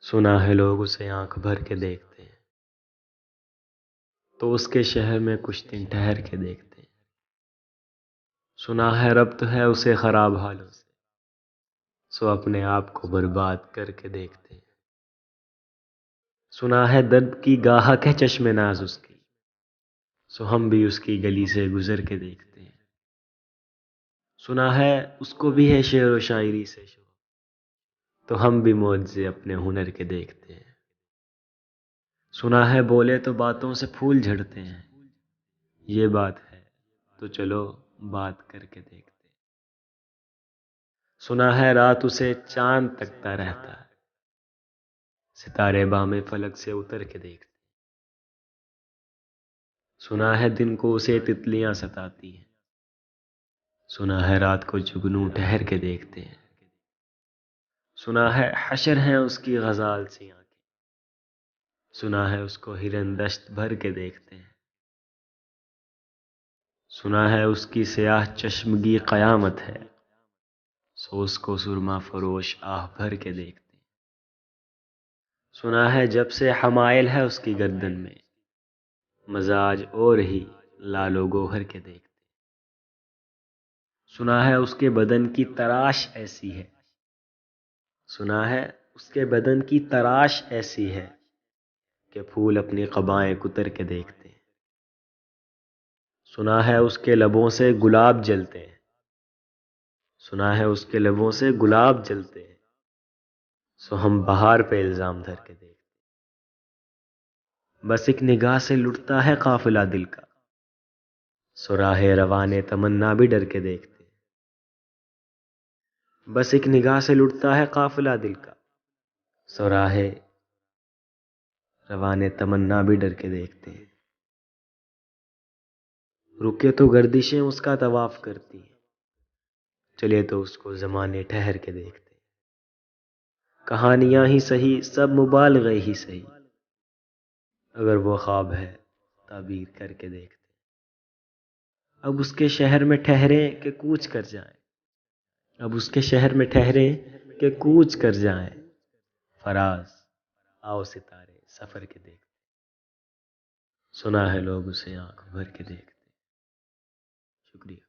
سنا ہے لوگ اسے آنکھ بھر کے دیکھتے ہیں، تو اس کے شہر میں کچھ دن ٹھہر کے دیکھتے ہیں۔ سنا ہے ربط ہے اسے خراب حالوں سے، سو اپنے آپ کو برباد کر کے دیکھتے ہیں۔ سنا ہے درد کی گاہک ہے چشم ناز اس کی، سو ہم بھی اس کی گلی سے گزر کے دیکھتے ہیں۔ سنا ہے اس کو بھی ہے شعر و شاعری سے شوق، تو ہم بھی معجزے اپنے ہنر کے دیکھتے ہیں۔ سنا ہے بولے تو باتوں سے پھول جھڑتے ہیں، یہ بات ہے تو چلو بات کر کے دیکھتے ہیں۔ سنا ہے رات اسے چاند تکتا رہتا ہے، ستارے بام فلک سے اتر کے دیکھتے ہیں۔ سنا ہے دن کو اسے تتلیاں ستاتی ہیں، سنا ہے رات کو جگنو ٹھہر کے دیکھتے ہیں۔ سنا ہے حشر ہیں اس کی غزال سی آنکھیں، سنا ہے اس کو ہرن دشت بھر کے دیکھتے ہیں۔ سنا ہے اس کی سیاہ چشمگی قیامت ہے، سو اس کو سرما فروش آہ بھر کے دیکھتے ہیں۔ سنا ہے جب سے حمائل ہے اس کی گردن میں، مزاج اور ہی لال و گوہر کے دیکھتے ہیں۔ سنا ہے اس کے بدن کی تراش ایسی ہے، سنا ہے اس کے بدن کی تراش ایسی ہے کہ پھول اپنی قبائیں کتر کے دیکھتے ہیں۔ سنا ہے اس کے لبوں سے گلاب جلتے ہیں، سنا ہے اس کے لبوں سے گلاب جلتے ہیں، سو ہم بہار پہ الزام دھر کے دیکھتے ہیں۔ بس ایک نگاہ سے لٹتا ہے قافلہ دل کا، سو راہ روان تمنا بھی ڈر کے دیکھتے ہیں۔ بس ایک نگاہ سے لٹتا ہے قافلہ دل کا، سو راہ روان تمنا بھی ڈر کے دیکھتے ہیں۔ رکے تو گردشیں اس کا طواف کرتی ہیں، چلے تو اس کو زمانے ٹھہر کے دیکھتے ہیں۔ کہانیاں ہی سہی سب مبالغے ہی سہی، اگر وہ خواب ہے تعبیر کر کے دیکھتے ہیں۔ اب اس کے شہر میں ٹھہریں کہ کوچ کر جائیں، اب اس کے شہر میں ٹھہریں کہ کوچ کر جائیں، فراز آؤ ستارے سفر کے دیکھتے ہیں۔ سنا ہے لوگ اسے آنکھ بھر کے دیکھتے ہیں۔ شکریہ۔